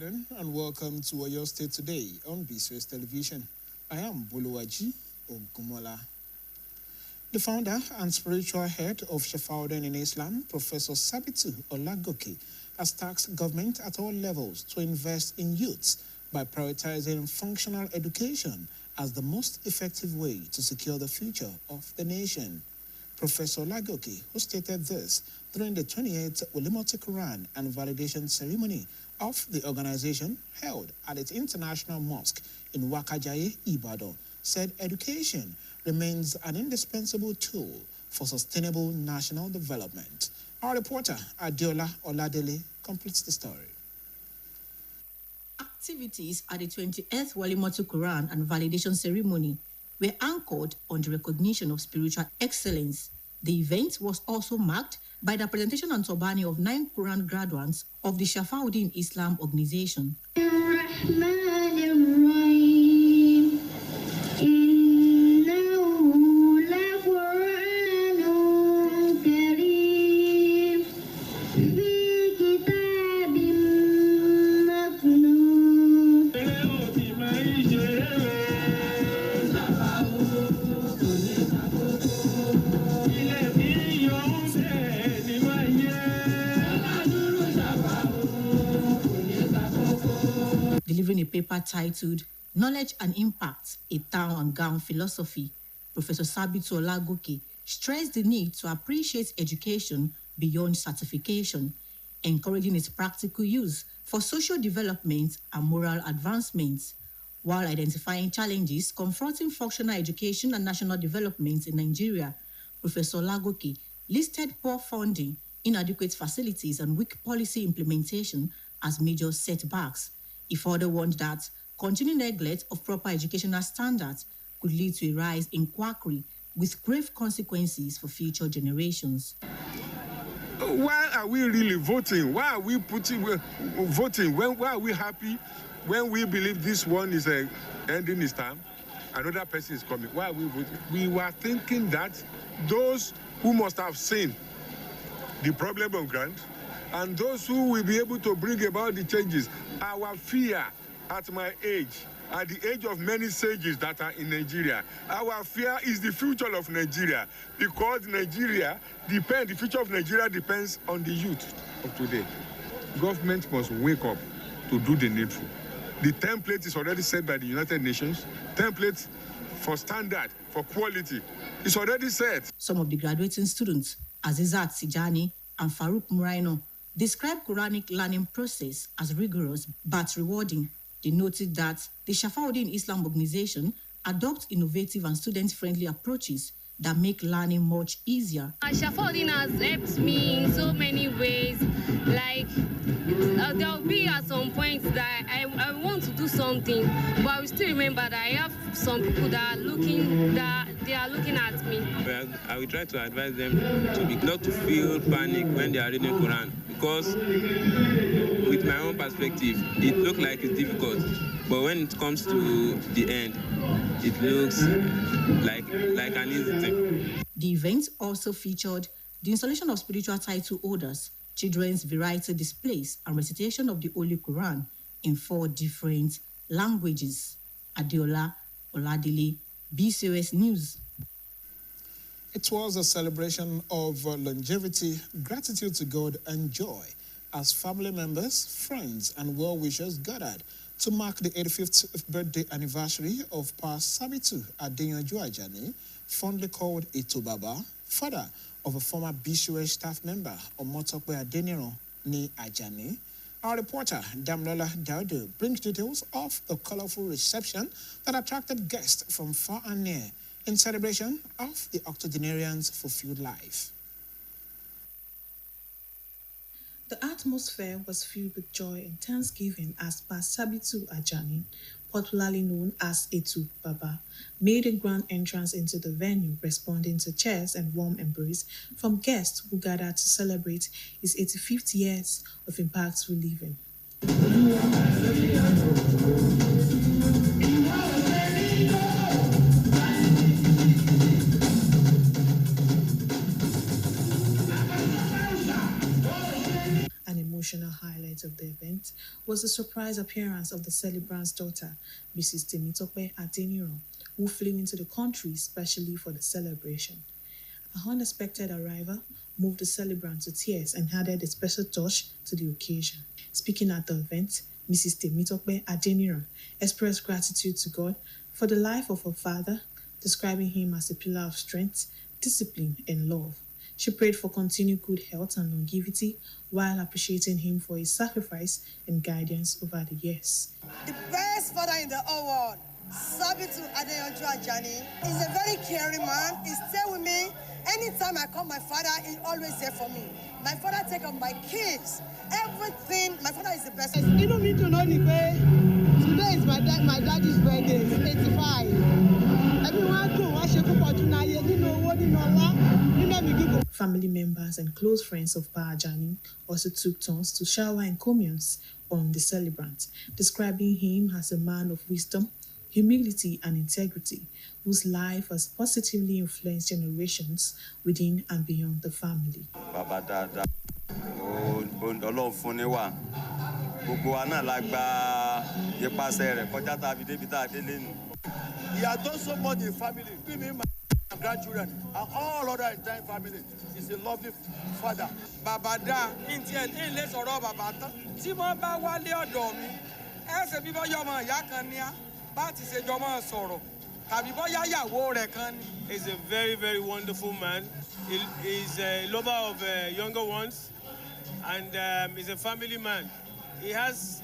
afternoon and welcome to Oyo State Today on BCOS Television. I am Buluwaji Ogumola. The founder and spiritual head of Shafauddin in Islam, Professor Sabitu Olagoke, has tasked government at all levels to invest in youths by prioritizing functional education as the most effective way to secure the future of the nation. Professor Olagoke, who stated this during the 28th Ulimoti Quran and validation ceremony of the organization held at its international mosque in Wakajaye, Ibadan, said education remains an indispensable tool for sustainable national development. Our reporter, Adiola Oladele, completes the story. Activities at the 28th Ulimoti Quran and validation ceremony were anchored on the recognition of spiritual excellence. The event was also marked by the presentation and turbani of 9 Quran graduates of the Shafauddin Islam organization. Delivering a paper titled Knowledge and Impact, a Town and Gown Philosophy, Professor Sabitu Olagoke stressed the need to appreciate education beyond certification, encouraging its practical use for social development and moral advancement, while identifying challenges confronting functional education and national development in Nigeria. Professor Olagoke listed poor funding, inadequate facilities, and weak policy implementation as major setbacks. He further warned that continued neglect of proper educational standards could lead to a rise in quackery with grave consequences for future generations. Why are we really voting? Why are we voting? Why are we happy when we believe this one is ending his term, another person is coming? Why are we voting? We were thinking that those who must have seen the problem on ground and those who will be able to bring about the changes. Our fear at my age, at the age of many sages that are in Nigeria, our fear is the future of Nigeria, because the future of Nigeria depends on the youth of today. Government must wake up to do the needful. The template is already set by the United Nations. Template for standard, for quality, is already set. Some of the graduating students, Azizat Sijani and Farouk Muraino, described Quranic learning process as rigorous but rewarding. They noted that the Shafauddin Islam organization adopts innovative and student-friendly approaches that make learning much easier. Shafauddin has helped me in so many ways. Like, there will be at some point that I want to do something, but I will still remember that I have some people that are looking at me. Well, I will try to advise them not to feel panic when they are reading Quran, because with my own perspective, it looks like it's difficult, but when it comes to the end, it looks like an easy thing. The event also featured the installation of spiritual title holders, children's variety displays, and recitation of the Holy Quran in 4 different languages. Adiola Oladele, BCOS News. It was a celebration of longevity, gratitude to God, and joy as family members, friends, and well-wishers gathered to mark the 85th birthday anniversary of Pa Sabitu Adeyanju Ajani, fondly called Eto Baba, father of a former BCOS staff member, Omotokwe Adeniran Ni Ajani. Our reporter, Damlola Daudu, brings details of the colorful reception that attracted guests from far and near in celebration of the octogenarian's fulfilled life. The atmosphere was filled with joy and thanksgiving as Pa Sabitu Ajani, popularly known as Etu Baba, made a grand entrance into the venue, responding to cheers and warm embrace from guests who gathered to celebrate his 85th years of impactful living. An emotional highlight of the event was the surprise appearance of the celebrant's daughter, Mrs. Temitope Adeniro, who flew into the country specially for the celebration. Her unexpected arrival moved the celebrant to tears and added a special touch to the occasion. Speaking at the event, Mrs. Temitope Adeniro expressed gratitude to God for the life of her father, describing him as a pillar of strength, discipline, and love. She prayed for continued good health and longevity while appreciating him for his sacrifice and guidance over the years. The best father in the whole world, Sabitu Adeyanju Ajani, is a very caring man. He stay with me. Anytime I call my father, he's always there for me. My father take up my kids, everything. My father is the best. You don't need to know the way. Today is my daddy's birthday. He's 85. Family members and close friends of Pa Ajani also took turns to shower encomiums on the celebrant, describing him as a man of wisdom, humility, and integrity, whose life has positively influenced generations within and beyond the family. He has done so much in the family, including my grandchildren and all other entire family. He's a lovely father. Babada, in let's or Babata, Simon Bawali or Domi, as a people Yama Yakania, but is a Joma sorrow. Kabiboya Worekan He's a very, very wonderful man. He's a lover of younger ones, and he's a family man. He has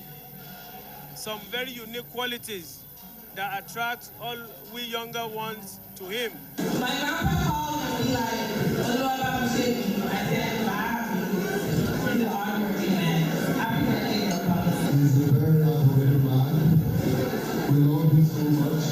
some very unique qualities that attract all we younger ones to him. My grandpa called me like, I said, he's a hardworking man. Happy birthday, Papa. He's a very hardworking man. We love him so much.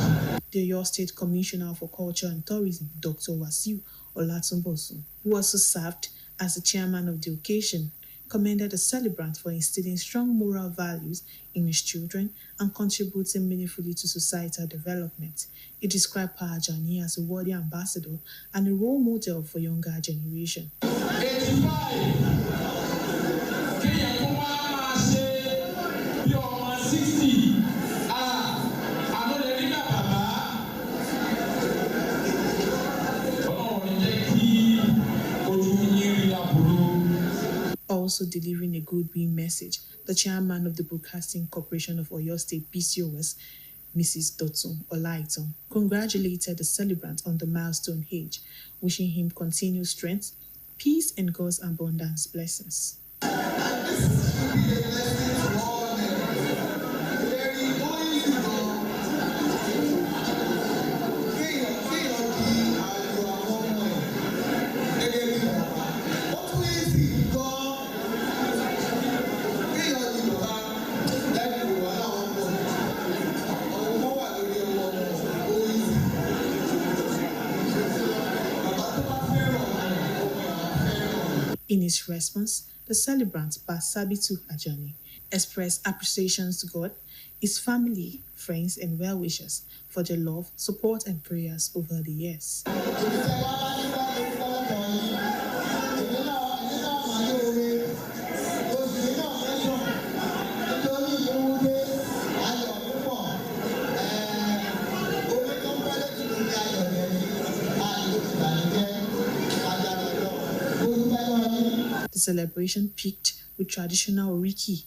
The Oyo State Commissioner for Culture and Tourism, Dr. Wasiu Olatunbosun, who also served as the chairman of the occasion, commended the celebrant for instilling strong moral values in his children and contributing meaningfully to societal development. He described Pa Ajani as a worthy ambassador and a role model for younger generation. 85. Also delivering a goodwill message, the chairman of the Broadcasting Corporation of Oyo State, BCOS, Mrs. Dotun Olaiton, congratulated the celebrant on the milestone age, wishing him continued strength, peace, and God's abundance blessings. In his response, the celebrant, Pa Sabitu Ajani, expressed appreciations to God, his family, friends, and well-wishers for their love, support, and prayers over the years. The celebration peaked with traditional oriki,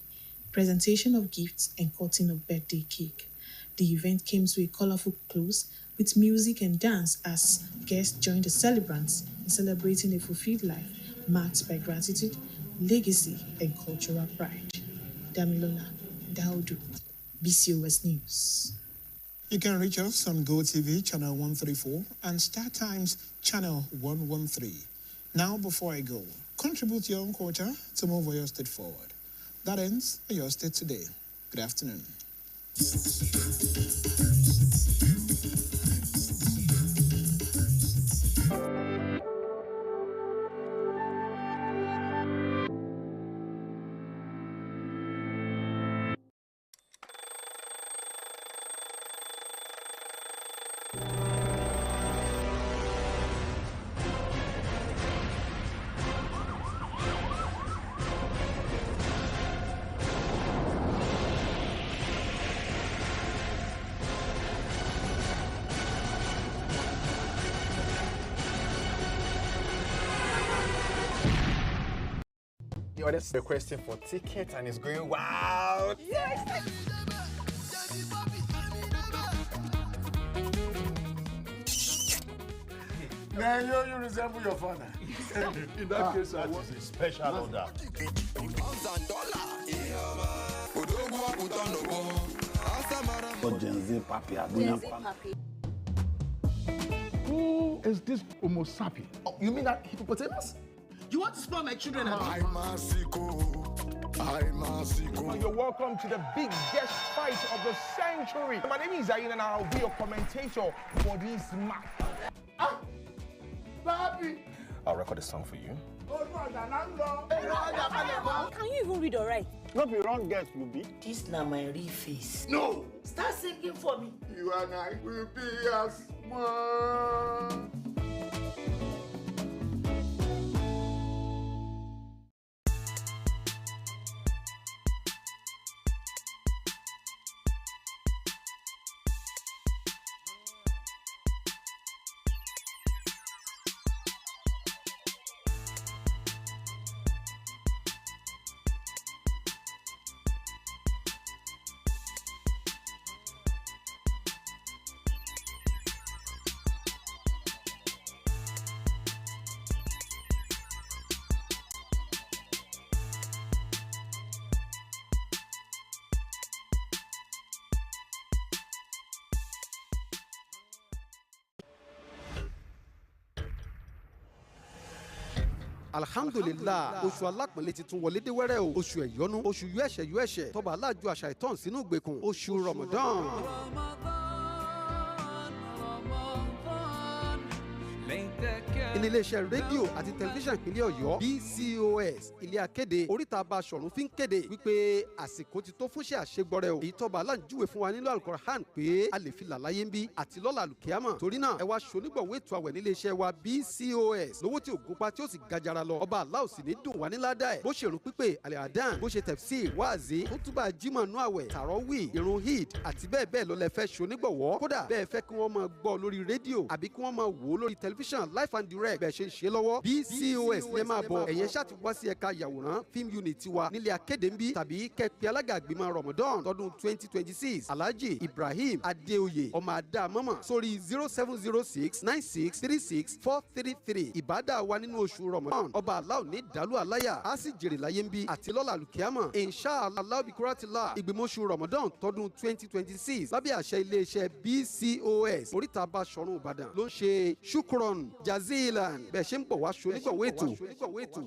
presentation of gifts, and cutting of birthday cake. The event came to a colorful close with music and dance as guests joined the celebrants in celebrating a fulfilled life marked by gratitude, legacy, and cultural pride. Damilola Daudu, BCOS News. You can reach us on GoTV channel 134 and Star Times channel 113. Now, before I go, contribute your own quota to move Oyo State forward. That ends Oyo State Today. Good afternoon. The others requesting for tickets and it's going wild. Yes! Now you resemble your father. In that case, I was a special order. Who is this Homo sapien? Oh, you mean that hippopotamus? You want to spoil my children? I'm You're welcome to the biggest fight of the century. My name is Iroyin and I'll be your commentator for this match. Papi! I'll record a song for you. Can you even read or write? Not the wrong guess, you be. This na my real face. No! Start singing for me. You and I will be as one. alhamdulillah oṣù alápọ̀nlé ti tún wọlé dé wẹ́rẹ́ o oṣù ẹ̀yọ́nú oṣù yẹ́ṣẹ̀ tọ́ba aláàjọ àṣà ìtọ́n sínú ìgbèkùn oṣù Ramadan. ilé iléeṣẹ́ rédíò àti tẹlifíṣàn ìpínlẹ̀ Ọ̀yọ́ BCOS ilé akéde oríta Basọ̀run fi ń kéde wípé àsìkò ti tó fúnṣẹ́ àṣegbọrẹ o èyí tọ́ba aláǹjúwe fún wa nílò Al-Qur'an pé a lè fi làlàyé ń bí àti lọ́la àlùkìyámọ̀ torí náà ẹ wá ṣonígbọ̀wé ètò àwẹ̀ nílé iṣẹ́ wa BCOS lówó tí ò gúnpá tí ó sì gajara lọ ọba aláò sì ní dùn wá ní ládàá ẹ̀ bó ṣe rún pípé àlẹ́ àdán bó ṣe tafsir wáàzí kútúbà jímọ̀ nú àwẹ̀ tàrọ́wì irun hid àti bẹ́ẹ̀ bẹ́ẹ̀ lọ lẹ fẹ́ ṣonígbọ̀wọ́ kódà bẹ́ẹ̀ fẹ́ kí wọ́n máa gbọ́ lórí rédíò àbí kí wọ́n máa wò ó lórí tẹlifíṣàn live and direct bẹ́ẹ̀ ṣe ń ṣe lọ́wọ́ BCOS lè máa bọ̀ ẹ̀yẹn ṣáà ti wá sí ẹ̀ka yàwòrán film unit wa nílé akéde ń bí tàbí kẹ́pẹ́ alága àgbìmọ̀ Ramadan tọdún 2026 Alhaji Ibrahim Adeoye ọmọ adá mọ́mọ́ sórí 07069636433 ìbádà wa nínú oṣù Ramadan ọba aláò ní dàlú aláyà á sì jèrè láyé ń bí àti lọ́la àlùkìyámọ̀ inshallah bikuratila ìgbìmọ̀ oṣù Ramadan tọdún 2026 lábẹ́ àṣẹ iléeṣẹ́ BCOS oríta Basọ̀run Ìbàdàn ló ń ṣe shukron jazilan bẹ́ẹ̀ ṣe ń bọ̀ wá ṣonígbọ̀wé ètò.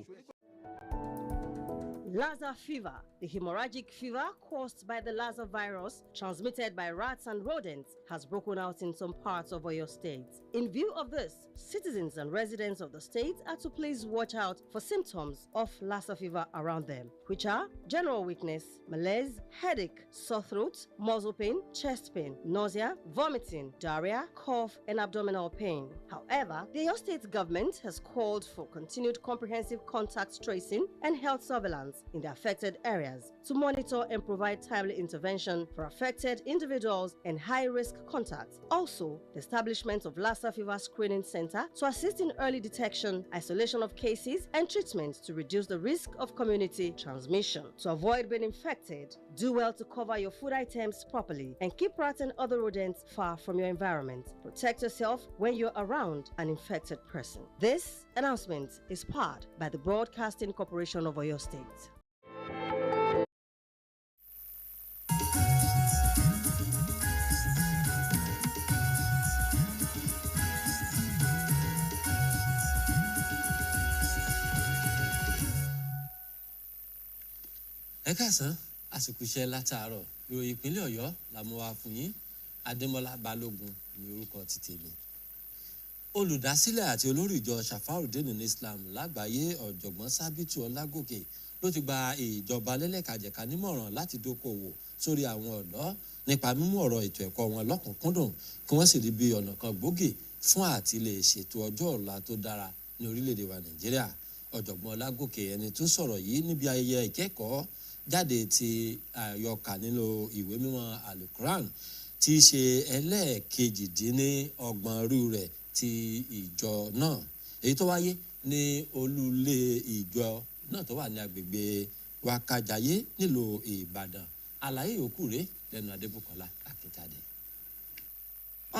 Lassa fever, the hemorrhagic fever caused by the Lassa virus transmitted by rats and rodents, has broken out in some parts of Oyo State. In view of this, citizens and residents of the state are to please watch out for symptoms of Lassa fever around them, which are general weakness, malaise, headache, sore throat, muscle pain, chest pain, nausea, vomiting, diarrhea, cough, and abdominal pain. However, the Oyo State government has called for continued comprehensive contact tracing and health surveillance in the affected areas to monitor and provide timely intervention for affected individuals and high-risk contacts. Also, the establishment of Lassa Fever Screening Center to assist in early detection, isolation of cases, and treatment to reduce the risk of community transmission. To avoid being infected, do well to cover your food items properly and keep rats and other rodents far from your environment. Protect yourself when you're around an infected person. This announcement is powered by the Broadcasting Corporation of Oyo State. ẹ káàsán àsìkò iṣẹ́ látàárọ̀ ìròyìn ìpínlẹ̀ Ọ̀yọ́ la mú wá fún yín Adémọ́lá Balógun ní orúkọ ti tèmi. Olùdásílẹ̀ àti olórí ìjọ Shafaudeen ní Islam lágbàáyé ọ̀jọ̀gbọ́n Sábìtù Ọlágòkè ló ti gba ìjọba lẹ́lẹ́kajẹ̀ka nímọ̀ràn láti dókòwò sórí àwọn ọ̀dọ́ nípa mímú ọ̀rọ̀ ètò ẹ̀kọ́ wọn lọ́kùnkúndùn kí wọ́n sì rí bí ọ̀nà kan gbòógì fún àti lè ṣètò ọjọ́ ọ̀la tó dára ní orílẹ̀-èdè wa Nàìjíríà. Ọ̀jọ̀gbọ́n Ọlágòkè ẹni tó sọ̀rọ̀ yìí níbi ayẹyẹ ìkẹ́kọ̀ọ́ jáde ti àyọkà nínú ìwé mímọ́ Al-Quran tí í ṣe ẹlẹ́ẹ̀kejìdínlọ́gbọ̀n rú rẹ̀ ti ìjọ náà èyí tó wáyé ní olúlé ìjọ náà tó wà ní agbègbè wákàjáyé nílùú ìbàdàn àlàyé yòókù rèé lẹ́nu adébùkọ́lá akíntadé.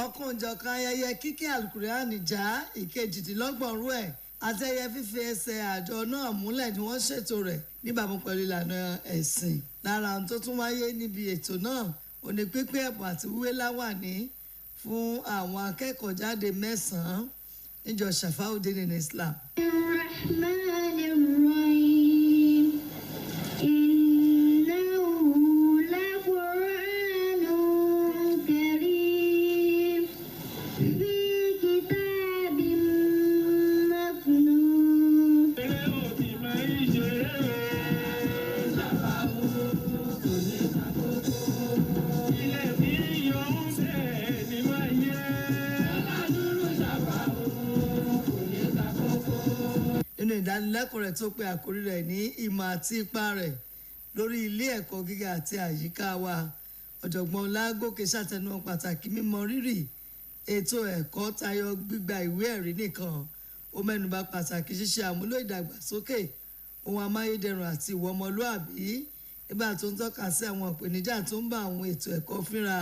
ọ̀kanòjọ̀kan ayẹyẹ kíké alukurani já ìkejìdínlọ́gbọ̀n rú ẹ̀ àtẹ̀yẹ fífi ẹsẹ̀ àjọ náà múlẹ̀ ni wọ́n ṣètò rẹ̀ níbàámu pẹ̀lú ìlànà ẹ̀sìn. lára ohun tó tún wáyé níbi ètò náà òní pípín ẹ̀bùn àti wíwé láwàní fún àwọn akẹ́kọ̀ọ́ jáde 9 níjọ Shafauddin Islam. nínú ìdánilẹ́kọ̀ọ́ rẹ̀ tó pe àkórí rẹ̀ ní ìmọ̀ àti ipa rẹ̀ lórí ilé ẹ̀kọ́ gíga àti àyíká wa ọ̀jọ̀gbọ́n Ọlágòkè ṣàtẹnumọ́ pàtàkì mímọ rírì ètò ẹ̀kọ́ tayọ gbígba ìwé ẹ̀rí nìkan ó mẹ́nubà pàtàkì ṣíṣe àmúlò ìdàgbàsókè ohun amáyédẹrùn àti ìwà ọmọlúàbí nígbà tó ń tọ́ka sí àwọn ìpèníjà tó ń bá àwọn ètò ẹ̀kọ́ fínra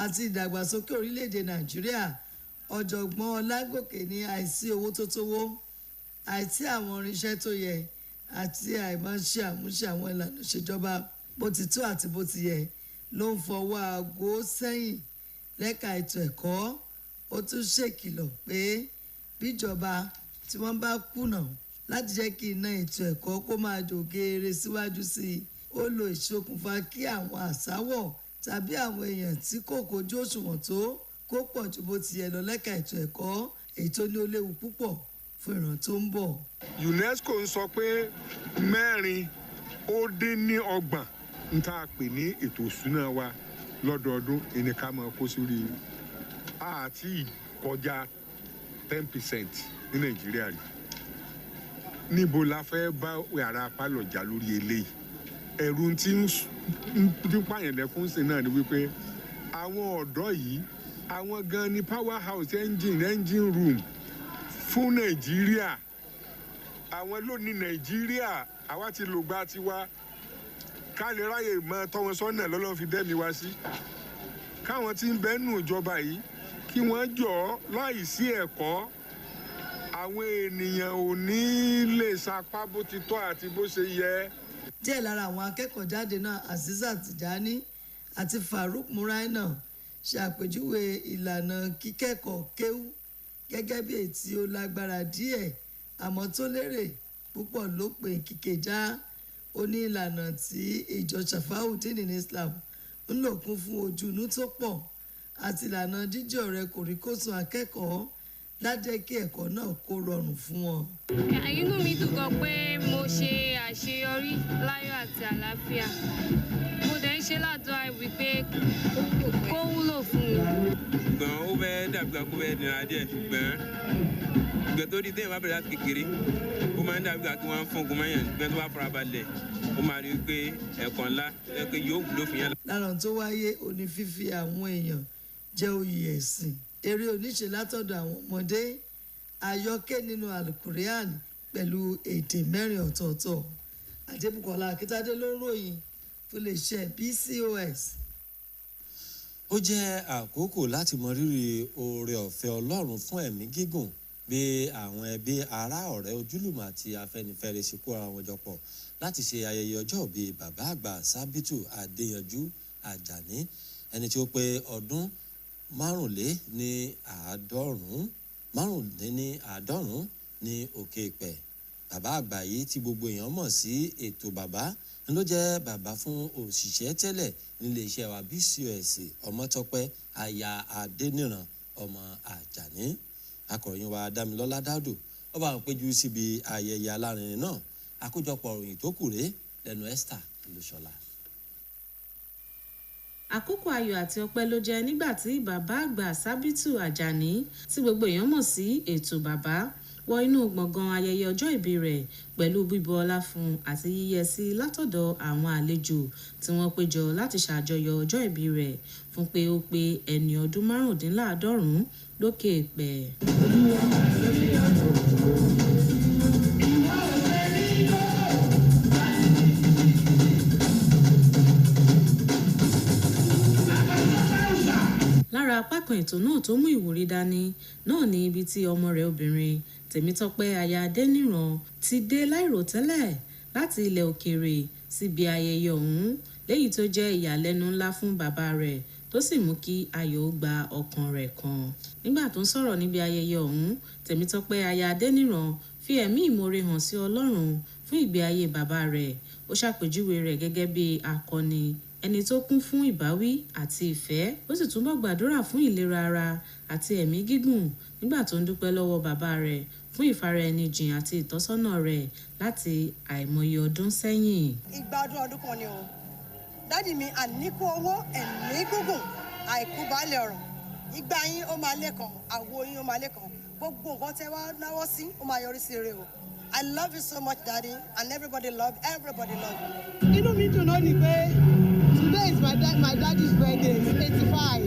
àti ìdàgbàsókè orílẹ̀-èdè Nàìjíríà ọ̀jọ̀gbọ́n Ọlágòkè ní àìsí owó tó tówó àìtí àwọn irinṣẹ́ tó yẹ àti àìmọ̀ṣe àmúṣe àwọn ìlànà ìṣèjọba bó ti tó àti bó ti yẹ ló ń fọwọ́ aago sẹ́yìn lẹ́ka ètò ẹ̀kọ́ ó tún ṣèkìlọ̀ pé bíjọba tí wọ́n bá kùnà láti jẹ́ kí iná ètò ẹ̀kọ́ kó máa jò geere síwájú sí i ó lo ìṣokùnfà kí àwọn àsáwọ̀ tàbí àwọn èèyàn tí kò kojú òṣùwọ̀n tó kó pọ̀ ju bó ti yẹ lọ lẹ́ka ètò ẹ̀kọ́ èyí tó ní ó léwu púpọ̀ fún ìran tó ń bọ̀. UNESCO ń sọ pé 430 ń tá a pè ní ètò ìṣúná wa lọ́dọọdún ẹni ká máa kó sórí àti ìkọjá 10% ní Nàìjíríà rí. níbo la fẹ́ bá yàrá pálọ̀jà lórí eléyìí ẹ̀rù tí ń pààyàn lẹ́kún sí náà ni wípé àwọn ọ̀dọ́ yìí àwọn gan ni power house engine room fún Nàìjíríà àwọn ló ní Nàìjíríà àwa ti lògbà tiwa ká lè ráyè mọ tọ́ wọn sọ́nà lọ́lọ́run fi dẹ́mi wá sí káwọn tí ń bẹ́nu ìjọba yìí kí wọ́n jọ láì sí ẹ̀kọ́ àwọn ènìyàn ò ní lè sapá bó ti tọ́ àti bó ṣe yẹ. díẹ̀ lára àwọn akẹ́kọ̀ọ́ jáde náà Azizat Tijani àti Farouk Muraina ṣe àpèjúwe ìlànà kíkẹ́kọ̀ọ́ kéwú gẹ́gẹ́ bí èyí tí ó lágbára díẹ̀ àmọ́ tó lérè púpọ̀ ló pè kíkẹ́já ó ní ìlànà tí ìjọ Shafauddin Islam ń lò kún fún ojúnú tó pọ̀ àti ìlànà jíjẹ́ ọ̀rẹ́ kòríkòsùn akẹ́kọ̀ọ́ lájẹ́ kí ẹ̀kọ́ náà kó rọrùn fún wọn. inú mi dùn gan pé mo ṣe àṣeyọrí láyọ̀ àti àlàáfíà mo dẹ̀ ń ṣe ládùúrà wípé kó wúlò fún mi. ṣùgbọ́n ó fẹ́ dàbí kó fẹ́ nira díẹ̀ ṣùgbọ́n ìgbẹ́ tó di téèyàn bá bẹ̀rẹ̀ láti kékeré ó máa ń dàbí kí wọ́n fún ogun mọ́yàn ṣùgbọ́n tó bá fara balẹ̀ ó máa rí i pé ẹ̀kọ́ ńlá ẹ̀kọ́ yóò wúlò fún yàn. lára tó wáyé òní fífi àwọn èèyàn jẹ́ oyè ẹ̀sìn eré oníṣe látọ̀dọ̀ àwọn ọmọdé àyọkẹ́ nínú alukurian pẹ̀lú èdè 4 ọ̀tọ̀ọ̀tọ̀ Adébùkọ́lá Akíntadé ló ròyìn fún iléeṣẹ́ BCOS. ó jẹ́ àkókò láti mọ rírì oore ọ̀fẹ́ Ọlọ́run fún ẹ̀mí gígùn bí àwọn ẹbí ará ọ̀rẹ́ ojúlùmọ̀ àti afẹ́nifẹ́re ṣe kó ara wọn jọ pọ̀ láti ṣe ayẹyẹ ọjọ́ ìbí bàbá àgbà Sábìtù Adéyanjú Àjàní ẹni tí ó pé ọdún márùnléníàádọ́rùn ní òkè ìpẹ́. Bàbá àgbà yìí tí gbogbo èèyàn mọ̀ sí ètò bàbá ló jẹ́ bàbá fún òṣìṣẹ́ tẹ́lẹ̀ nílé iṣẹ́ wa BCOS Ọmọ́tọ́pẹ́ aya Adéníran ọmọ Àjàní. Akọ̀ròyìn wa Dámilọ́lá Dádò ó bá wọn péjú síbi ayẹyẹ alárinrin náà. Àkójọpọ̀ ìròyìn tó kù rèé lẹ́nu Esther Olúṣọlá. Àkókò ayọ̀ àti ọpẹ́ ló jẹ́ nígbà tí bàbá àgbà Sábìtù Àjàní tí gbogbo èèyàn mọ̀ sí ètò bàbá wọ inú gbọ̀ngàn ayẹyẹ ọjọ́ ìbí rẹ̀ pẹ̀lú bíbu ọlá fún àti yíyẹ sí látọ̀dọ̀ àwọn àlejò tí wọ́n péjọ láti ṣàjọyọ̀ ọjọ́ ìbí rẹ̀ fún pé ó pé ẹni ọdún 95 lókè èèpẹ̀. lára apá kan ètò náà tó mú ìwúrí dání náà ní ibi tí ọmọ rẹ̀ obìnrin Tèmítọ́pẹ́ aya Adéníran ti dé láìròtẹ́lẹ̀ láti ilẹ̀ òkèèrè síbi ayẹyẹ ọ̀hún léyìí tó jẹ́ ìyàlẹ́nu ńlá fún bàbá rẹ̀ tó sì mú kí ayọ̀ gba ọkàn rẹ̀ kan. Nígbà tó ń sọ̀rọ̀ níbi ayẹyẹ ọ̀hún, Tèmítọ́pẹ́ aya Adéníran fi ẹ̀mí ìmoore hàn sí Ọlọ́run fún ìgbé ayé bàbá rẹ̀. Ó ṣàpèjúwe rẹ̀ gẹ́gẹ́ bí akọni, ẹni tó kún fún ìbáwí àti ìfẹ́. Ó sì túbọ̀ gbàdúrà fún ìlera ara àti ẹ̀mí gígùn nígbà tó ń dúpẹ́ lọ́wọ́ bàbá rẹ̀ fún ìfaraẹnijìn àti ìtọ́sọ́nà rẹ̀ láti àìmọye ọdún sẹ́yìn. Ìgbádùn ọdún kan ni o. Dádì mi àníkú owó ẹ̀mí gígùn àìkú baálé ọ̀rọ̀. Ìgbà yín ó máa lẹ́kan, àwo yín ó máa lẹ́kan. Gbogbo nǹkan tẹ́ wá náwó sí ó máa yọrí sí rere o. I love you so much, Daddy, and everybody love you. Inú mi dùn lónìí pé today is my daddy's birthday, 85.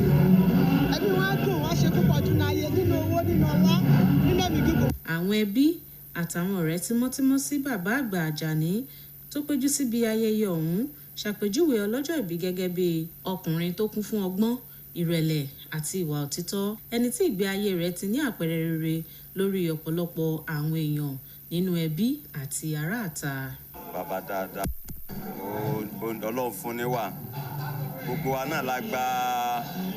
Ẹbí wọn á dùn, wọ́n ṣe púpọ̀ ọdún láyé nínú owó, nínú ọlá, nínú ẹ̀mí gígùn. Àwọn ẹbí àtàwọn ọ̀rẹ́ tímọ́tímọ́ sí bàbá àgbà Àjàní tó péjú síbi ayẹyẹ ọ̀hún ṣàpèjúwe ọlọ́jọ́ ìbí gẹ́gẹ́ bí ọkùnrin tó kún fún ọgbọ́n, ìrẹ̀lẹ̀ àti ìwà òtítọ́, ẹni tí ìgbé ayé rẹ̀ ti ní àpẹẹrẹ rere lórí ọ̀pọ̀lọpọ̀ àwọn èèyàn nínú ẹbí àti ará àta. Bàbá dáadáa, Ọlọ́run fún níwà, gbogbo wa náà la gba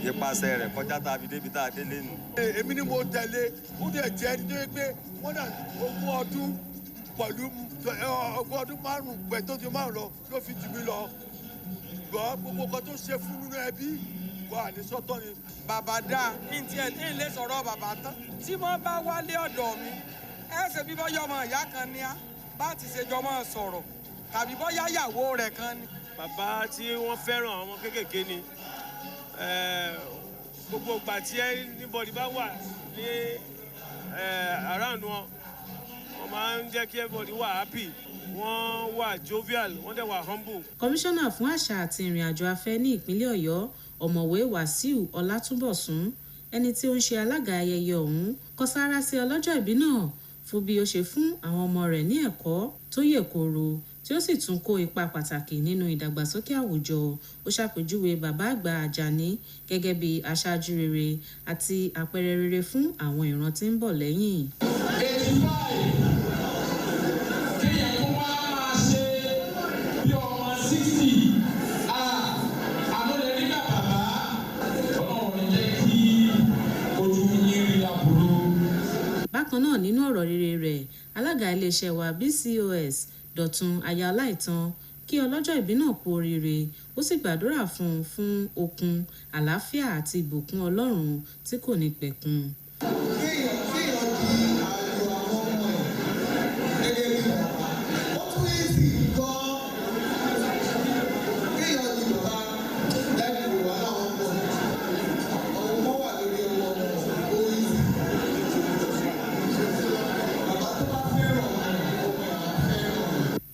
ipasẹ̀ rẹ̀ kọjá tá a fi débi tá a délé nù. Èmi ni mo tẹ̀lé, ó dẹ̀ jẹ́ ẹni tó yẹ pé wọ́n náà ogún ọdún pẹ̀lú ogún ọdún márùn-ún pẹ̀ tó ti márùn lọ ló fi jù mí lọ. Gbọ́ gbogbo nǹkan tó ṣe fún nínú ẹbí wà ní sọ́tọ̀ ni. Bàbá dáa ní tiẹ̀ ní ilé sọ̀rọ̀ bàbá tán tí wọ́n bá wálé ọ̀dọ̀ mi ẹsẹ̀ bí bọ́yá ọmọ ìyá kan ní á bá ti ṣèjọ máa sọ̀rọ̀ tàbí bọ́yá ìyàwó rẹ̀ kan ni. Bàbá tí wọ́n fẹ́ràn àwọn kéékèèké ni gbogbo ìgbà tí anybody bá wà ní around wọn máa ń jẹ́ kí everybody wà happy, wọ́n wà jovial, wọ́n dẹ̀ wà humble. Kọmíṣánná fún àṣà àti ìrìn àjò afẹ́ ní ìpínlẹ̀ Ọ̀yọ́ ọ̀mọ̀wé Wàsíù Ọlátúnbọ̀sún, ẹni tí ó ń ṣe alága ayẹyẹ ọ̀hún, kọ sára sí ọlọ́jọ́ ìbí náà fún bí ó ṣe fún àwọn ọmọ rẹ̀ ní ẹ̀kọ́ tó yè kooro tí ó sì tún kó ipa pàtàkì nínú ìdàgbàsókè àwùjọ. Ó ṣàpèjúwe bàbá àgbà Àjàní gẹ́gẹ́ bí aṣáájú rere àti àpẹẹrẹ rere fún àwọn ìran tí ń bọ̀ lẹ́yìn. Bákan náà nínú ọ̀rọ̀ rere rẹ̀, alága iléeṣẹ́ wa BCOS Dọ̀tun Aya Ọláìtàn kí ọlọ́jọ́ ìbí náà kú oríire, ó sì gbàdúrà fún okun, àlàáfíà àti ìbùkún Ọlọ́run tí kò ní pẹ̀kun.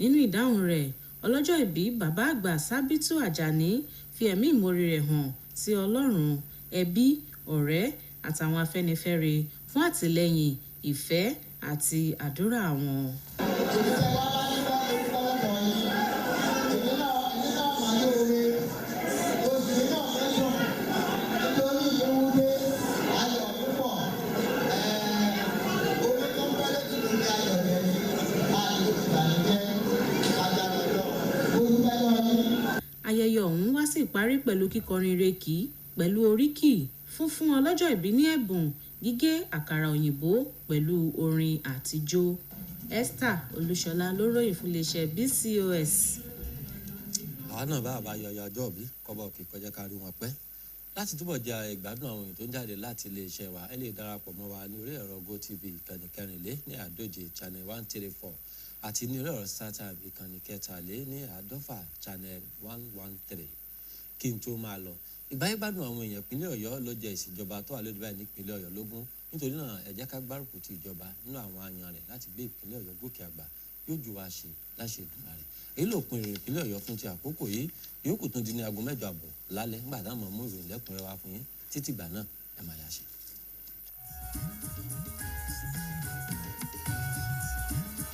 Nínú ìdáhùn rẹ̀, ọlọ́jọ́ ìbí bàbá àgbà Sábìtù Àjàní fi ẹ̀mí ìmoore rẹ̀ hàn sí Ọlọ́run, ẹbí, ọ̀rẹ́ àtàwọn afẹ́nifẹ́re fún àtìlẹ́yìn, ìfẹ́ àti àdúrà wọn. Ayẹyẹ ọ̀hún wá sí ìparí pẹ̀lú kíkọrin rèkì pẹ̀lú oríkì, fún ọlọ́jọ́ ìbí ní ẹ̀bùn, gígé àkàrà òyìnbó pẹ̀lú orin àtijọ́. Esther Olúṣọlá ló ròyìn fún iléeṣẹ́ BCOS. Àwa náà bá àbá yọyọ ọjọ́ òbí kọ́bọ̀ òkè kọjá kárí wọn pẹ́. Láti túbọ̀ jẹ ìgbádùn àwọn èyí tó ń jáde láti iléeṣẹ́ wa, ẹ lè darapọ̀ mọ́ wa ní orí ẹ̀rọ GoTV ìkànnì 4 channel 134 àti ní orí ẹ̀rọ Startime ìkànnì 4 channel 113. Kí n tó máa lọ, ìgbáyégbádùn àwọn èèyàn ìpínlẹ̀ Ọ̀yọ́ ló jẹ ìṣèjọba tó wà lóde báyìí ní ìpínlẹ̀ Ọ̀yọ́ lógún. Nítorí náà ẹ jẹ́ ká gbárùkù ti ìjọba nínú àwọn àyàn rẹ̀ láti gbé ìpínlẹ̀ Ọ̀yọ́ gòkè àgbà, yóò ju wa ṣe láṣẹ ìdùnnà rẹ̀. Èyí ló pin ìròyìn ìpínlẹ̀ Ọ̀yọ́ fún ti àkókò yìí, yòókù tún di ní aago 8 àbọ̀ lálẹ́ nígbà táwọn mú ìròyìn lẹ́kùnrẹ́rẹ́ wá fún yín. Títí ìgbà náà ẹ máa yá ṣe.